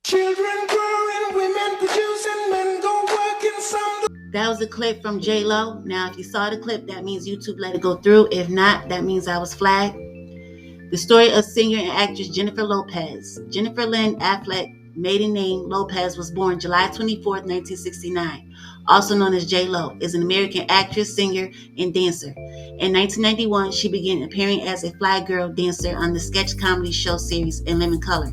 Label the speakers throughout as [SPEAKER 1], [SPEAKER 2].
[SPEAKER 1] Children growing, women producing, men go working some. That was a clip from J-Lo. Now, if you saw the clip, that means YouTube let it go through. If not, that means I was flagged. The story of singer and actress Jennifer Lopez. Jennifer Lynn Affleck, maiden name Lopez, was born July 24th, 1969, also known as J-Lo, is an American actress, singer, and dancer. In 1991, she began appearing as a fly girl dancer on the sketch comedy show series In Living Color,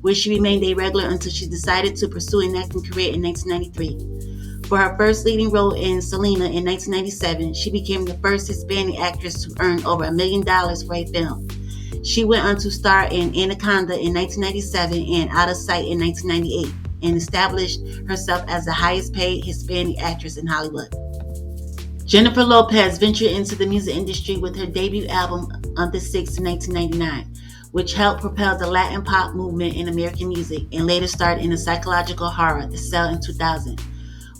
[SPEAKER 1] where she remained a regular until she decided to pursue an acting career in 1993. For her first leading role in Selena in 1997, she became the first Hispanic actress to earn over $1 million for a film. She went on to star in Anaconda in 1997 and Out of Sight in 1998, and established herself as the highest paid Hispanic actress in Hollywood. Jennifer Lopez ventured into the music industry with her debut album On the 6th in 1999, which helped propel the Latin pop movement in American music, and later starred in the psychological horror The Cell in 2000.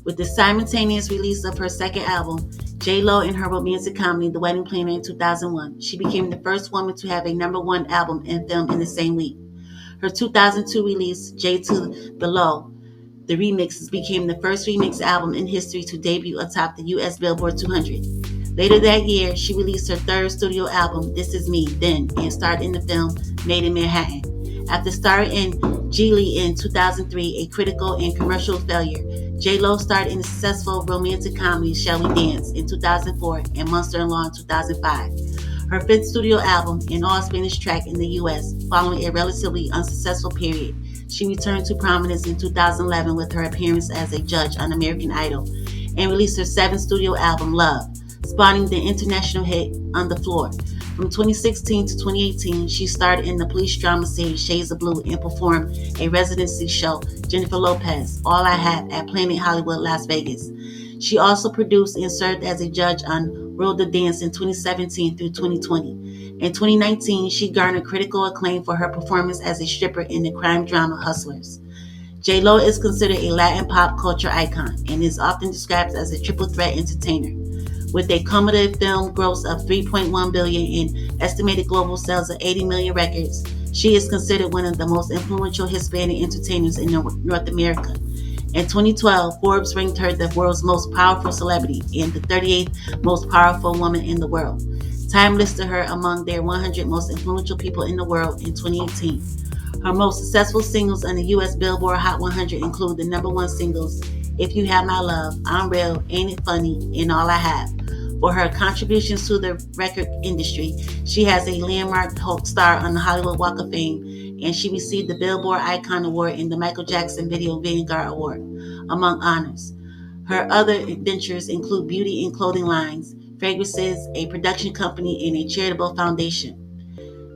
[SPEAKER 1] With the simultaneous release of her second album, J-Lo, and her romantic comedy The Wedding Planner in 2001, she became the first woman to have a #1 album and film in the same week. Her 2002 release, J to the Low, The Remixes, became the first remix album in history to debut atop the U.S. Billboard 200. Later that year, she released her third studio album, This Is Me, Then, and starred in the film Made in Manhattan. After starring in Geely in 2003, a critical and commercial failure, J-Lo starred in the successful romantic comedy Shall We Dance in 2004 and Monster-in-Law in 2005. Her fifth studio album, an all-Spanish track in the U.S., following a relatively unsuccessful period. She returned to prominence in 2011 with her appearance as a judge on American Idol, and released her seventh studio album, Love, spawning the international hit On the Floor. From 2016 to 2018, she starred in the police drama series Shades of Blue and performed a residency show, Jennifer Lopez, All I Have, at Planet Hollywood, Las Vegas. She also produced and served as a judge on World of Dance in 2017 through 2020. In 2019, she garnered critical acclaim for her performance as a stripper in the crime drama Hustlers. J-Lo is considered a Latin pop culture icon and is often described as a triple threat entertainer. With a cumulative film gross of $3.1 billion and estimated global sales of 80 million records, she is considered one of the most influential Hispanic entertainers in North America. In 2012, Forbes ranked her the world's most powerful celebrity and the 38th most powerful woman in the world. Time listed her among their 100 most influential people in the world in 2018. Her most successful singles on the U.S. Billboard Hot 100 include the #1 singles, If You Have My Love, I'm Real, Ain't It Funny, and All I Have. For her contributions to the record industry, she has a landmark star on the Hollywood Walk of Fame, and she received the Billboard Icon Award and the Michael Jackson Video Vanguard Award, among honors. Her other ventures include beauty and clothing lines, fragrances, a production company, and a charitable foundation.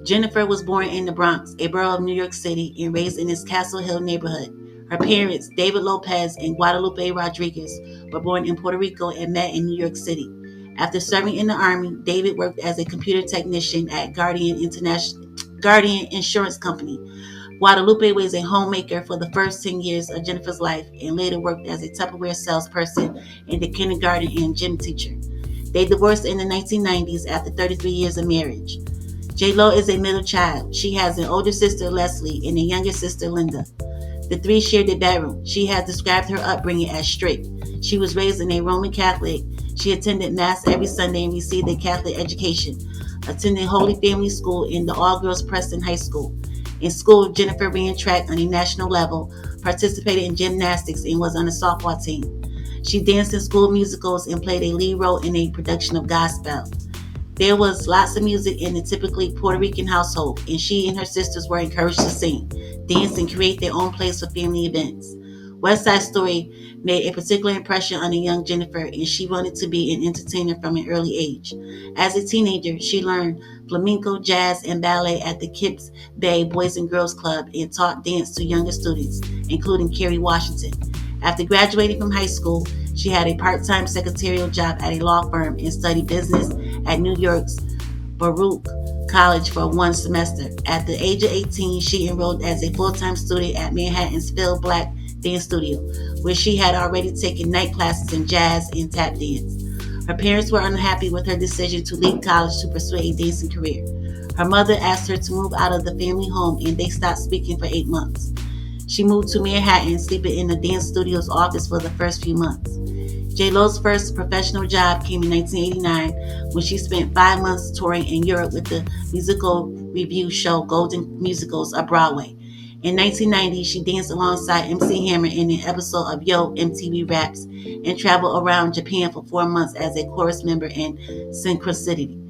[SPEAKER 1] Jennifer was born in the Bronx, a borough of New York City, and raised in its Castle Hill neighborhood. Her parents, David Lopez and Guadalupe Rodriguez, were born in Puerto Rico and met in New York City. After serving in the Army, David worked as a computer technician at Guardian Insurance Company. Guadalupe was a homemaker for the first 10 years of Jennifer's life and later worked as a Tupperware salesperson and a kindergarten and gym teacher. They divorced in the 1990s after 33 years of marriage. J-Lo is a middle child. She has an older sister, Leslie, and a younger sister, Linda. The three shared a bedroom. She has described her upbringing as strict. She was raised in a Roman Catholic. She attended Mass every Sunday and received a Catholic education, attending Holy Family School in the all-girls Preston High School. In school, Jennifer ran track on a national level, participated in gymnastics, and was on a softball team. She danced in school musicals and played a lead role in a production of gospel. There was lots of music in the typically Puerto Rican household, and she and her sisters were encouraged to sing, dance, and create their own plays for family events. West Side Story made a particular impression on the young Jennifer, and she wanted to be an entertainer from an early age. As a teenager, she learned flamenco, jazz, and ballet at the Kips Bay Boys and Girls Club and taught dance to younger students, including Kerry Washington. After graduating from high school, she had a part-time secretarial job at a law firm and studied business at New York's Baruch College for one semester. At the age of 18, she enrolled as a full-time student at Manhattan's Phil Black Dance Studio, where she had already taken night classes in jazz and tap dance. Her parents were unhappy with her decision to leave college to pursue a dancing career. Her mother asked her to move out of the family home, and they stopped speaking for 8 months. She moved to Manhattan, sleeping in the dance studio's office for the first few months. J-Lo's first professional job came in 1989 when she spent 5 months touring in Europe with the musical review show Golden Musicals of Broadway. In 1990, she danced alongside MC Hammer in an episode of Yo! MTV Raps and traveled around Japan for 4 months as a chorus member in Synchronicity.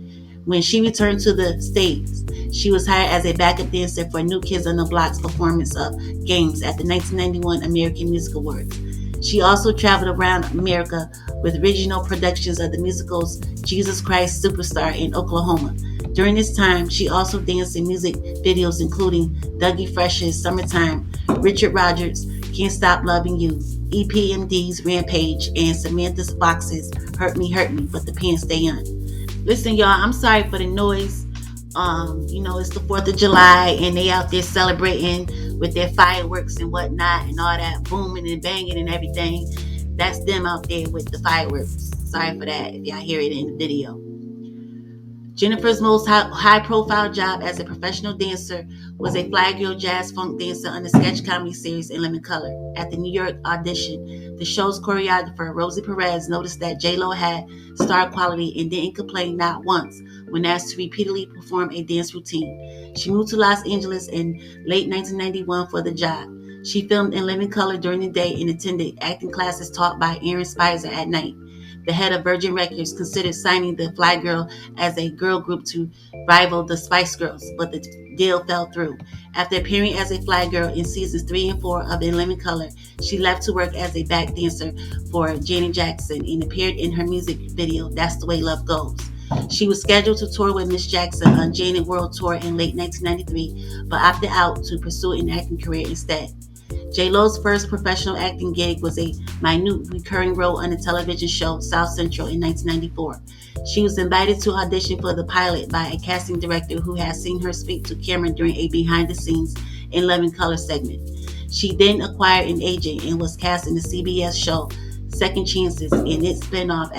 [SPEAKER 1] When she returned to the States, she was hired as a backup dancer for New Kids on the Block's performance of Games at the 1991 American Music Awards. She also traveled around America with regional productions of the musicals Jesus Christ Superstar in Oklahoma. During this time, she also danced in music videos including Dougie Fresh's Summertime, Richard Rodgers' Can't Stop Loving You, EPMD's Rampage, and Samantha Fox's Hurt Me, But the Pants Stay On. Listen, y'all, I'm sorry for the noise. It's the 4th of July and they out there celebrating with their fireworks and whatnot and all that booming and banging and everything. That's them out there with the fireworks. Sorry for that if y'all hear it in the video. Jennifer's most high-profile job as a professional dancer was a fly girl jazz funk dancer on the sketch comedy series In Living Color. At the New York audition, the show's choreographer, Rosie Perez, noticed that J-Lo had star quality and didn't complain not once when asked to repeatedly perform a dance routine. She moved to Los Angeles in late 1991 for the job. She filmed In Living Color during the day and attended acting classes taught by Aaron Spicer at night. The head of Virgin Records considered signing the Fly Girl as a girl group to rival the Spice Girls, but the deal fell through. After appearing as a Fly Girl in seasons 3 and 4 of In Living Color, she left to work as a back dancer for Janet Jackson and appeared in her music video, That's the Way Love Goes. She was scheduled to tour with Miss Jackson on Janet World Tour in late 1993, but opted out to pursue an acting career instead. J-Lo's first professional acting gig was a minute recurring role on the television show South Central in 1994. She was invited to audition for the pilot by a casting director who had seen her speak to camera during a behind-the-scenes In Living Color segment. She then acquired an agent and was cast in the CBS show Second Chances and its spinoff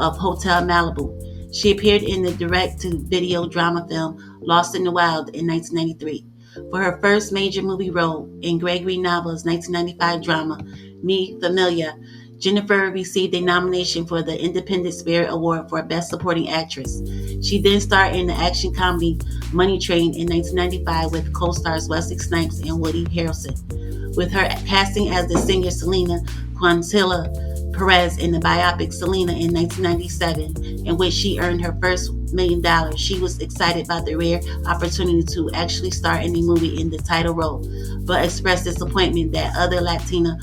[SPEAKER 1] of Hotel Malibu. She appeared in the direct-to-video drama film Lost in the Wild in 1993. For her first major movie role in Gregory Novel's 1995 drama, Me Familia, Jennifer received a nomination for the Independent Spirit Award for Best Supporting Actress. She then starred in the action comedy Money Train in 1995 with co-stars Wesley Snipes and Woody Harrelson. With her casting as the singer Selena Quintanilla Perez in the biopic Selena in 1997, in which she earned her first $1 million, she was excited about the rare opportunity to actually star in a movie in the title role, but expressed disappointment that other Latina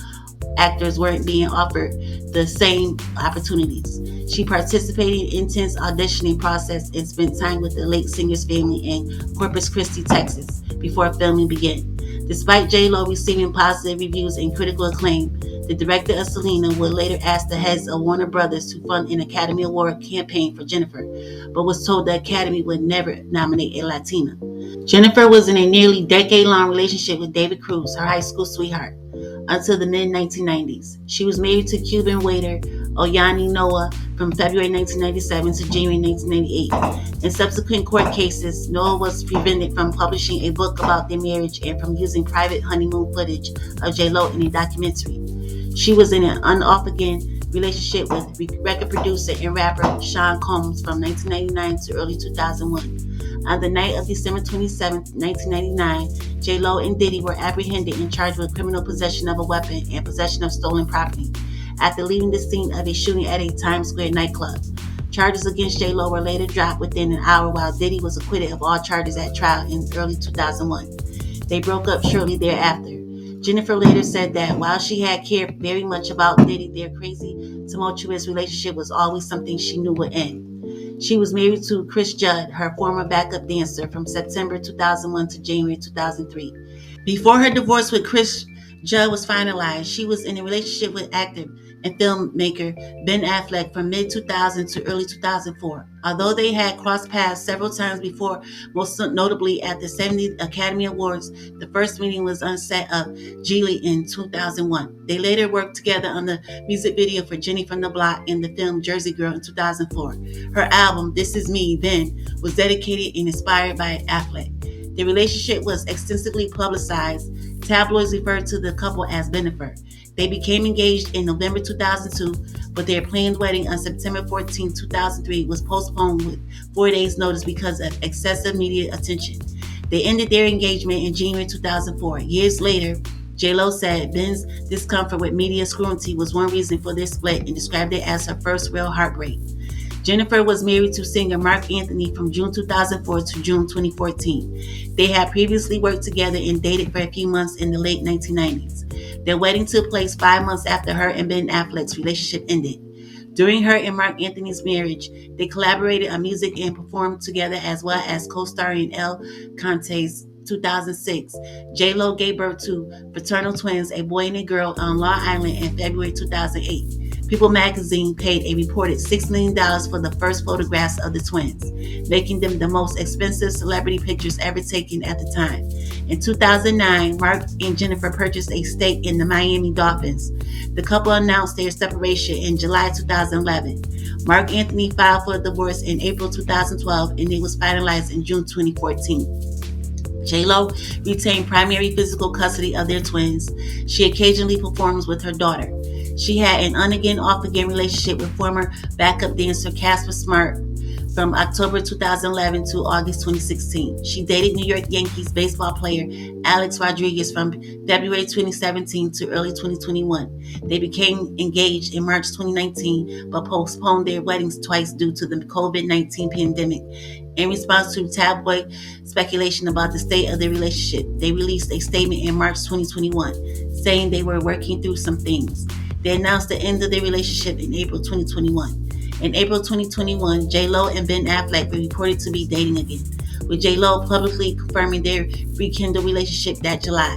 [SPEAKER 1] actors weren't being offered the same opportunities. She participated in intense auditioning process and spent time with the late singer's family in Corpus Christi, Texas, before filming began. Despite J-Lo receiving positive reviews and critical acclaim, the director of Selena would later ask the heads of Warner Brothers to fund an Academy Award campaign for Jennifer, but was told the Academy would never nominate a Latina. Jennifer was in a nearly decade-long relationship with David Cruz, her high school sweetheart, until the mid-1990s. She was married to Cuban waiter Oyani Noah from February 1997 to January 1998. In subsequent court cases, Noah was prevented from publishing a book about their marriage and from using private honeymoon footage of J-Lo in a documentary. She was in an on-off-again relationship with record producer and rapper Sean Combs from 1999 to early 2001. On the night of December 27, 1999, J-Lo and Diddy were apprehended and charged with criminal possession of a weapon and possession of stolen property after leaving the scene of a shooting at a Times Square nightclub. Charges against J-Lo were later dropped within an hour, while Diddy was acquitted of all charges at trial in early 2001. They broke up shortly thereafter. Jennifer later said that while she had cared very much about Diddy, their crazy, tumultuous relationship was always something she knew would end. She was married to Chris Judd, her former backup dancer, from September 2001 to January 2003. Before her divorce with Chris Judd was finalized, she was in a relationship with actor and filmmaker Ben Affleck from mid-2000 to early 2004. Although they had crossed paths several times before, most notably at the 70th Academy Awards, the first meeting was on set of Geely in 2001. They later worked together on the music video for Jenny from the Block and the film Jersey Girl in 2004. Her album, This Is Me, Then, was dedicated and inspired by Affleck. The relationship was extensively publicized Tabloids referred to the couple as Ben Affleck. They became engaged in November 2002, but their planned wedding on September 14, 2003 was postponed with 4 days' notice because of excessive media attention. They ended their engagement in January 2004. Years later, J-Lo said Ben's discomfort with media scrutiny was one reason for their split and described it as her first real heartbreak. Jennifer was married to singer Marc Anthony from June 2004 to June 2014. They had previously worked together and dated for a few months in the late 1990s. Their wedding took place 5 months after her and Ben Affleck's relationship ended. During her and Marc Anthony's marriage, they collaborated on music and performed together as well as co-starring in El Conte's 2006. J-Lo gave birth to fraternal twins, a boy and a girl, on Long Island in February 2008. People magazine paid a reported $6 million for the first photographs of the twins, making them the most expensive celebrity pictures ever taken at the time. In 2009, Marc and Jennifer purchased a stake in the Miami Dolphins. The couple announced their separation in July 2011. Marc Anthony filed for a divorce in April 2012, and it was finalized in June 2014. J-Lo retained primary physical custody of their twins. She occasionally performs with her daughter. She had an on-again, off-again relationship with former backup dancer Casper Smart from October 2011 to August 2016. She dated New York Yankees baseball player Alex Rodriguez from February 2017 to early 2021. They became engaged in March 2019, but postponed their weddings twice due to the COVID-19 pandemic. In response to tabloid speculation about the state of their relationship, they released a statement in March 2021 saying they were working through some things. They announced the end of their relationship in April 2021. In April 2021, J-Lo and Ben Affleck were reported to be dating again, with J-Lo publicly confirming their rekindled relationship that July.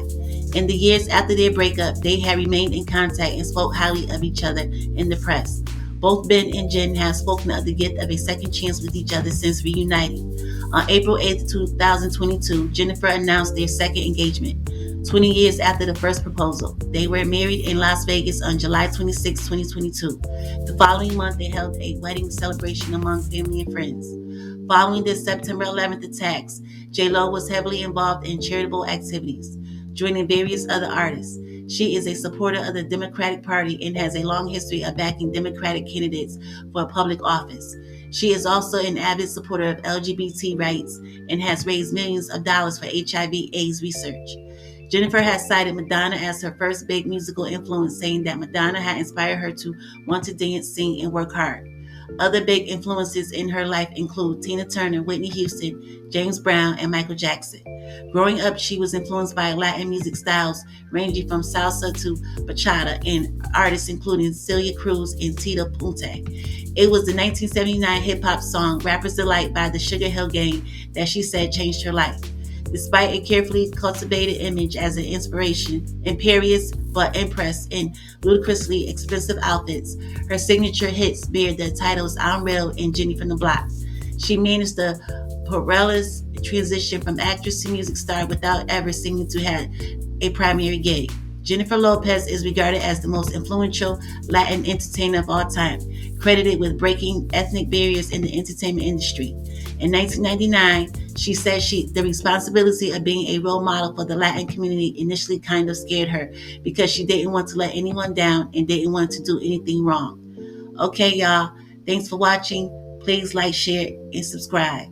[SPEAKER 1] In the years after their breakup, they had remained in contact and spoke highly of each other in the press. Both Ben and Jen have spoken of the gift of a second chance with each other since reuniting. On April 8, 2022, Jennifer announced their second engagement, 20 years after the first proposal. They were married in Las Vegas on July 26, 2022. The following month, they held a wedding celebration among family and friends. Following the September 11th attacks, J-Lo was heavily involved in charitable activities, joining various other artists. She is a supporter of the Democratic Party and has a long history of backing Democratic candidates for public office. She is also an avid supporter of LGBT rights and has raised millions of dollars for HIV/AIDS research. Jennifer has cited Madonna as her first big musical influence, saying that Madonna had inspired her to want to dance, sing, and work hard. Other big influences in her life include Tina Turner, Whitney Houston, James Brown, and Michael Jackson. Growing up, she was influenced by Latin music styles ranging from salsa to bachata and artists including Celia Cruz and Tito Puente. It was the 1979 hip-hop song Rapper's Delight by the Sugar Hill Gang that she said changed her life. Despite a carefully cultivated image as an inspiration, imperious but impressed in ludicrously expensive outfits, her signature hits bear the titles I'm Real and Jenny from the Block. She managed the perilous transition from actress to music star without ever seeming to have a primary gig. Jennifer Lopez is regarded as the most influential Latin entertainer of all time, credited with breaking ethnic barriers in the entertainment industry. In 1999, she said the responsibility of being a role model for the Latin community initially kind of scared her because she didn't want to let anyone down and didn't want to do anything wrong. Okay, y'all. Thanks for watching. Please like, share, and subscribe.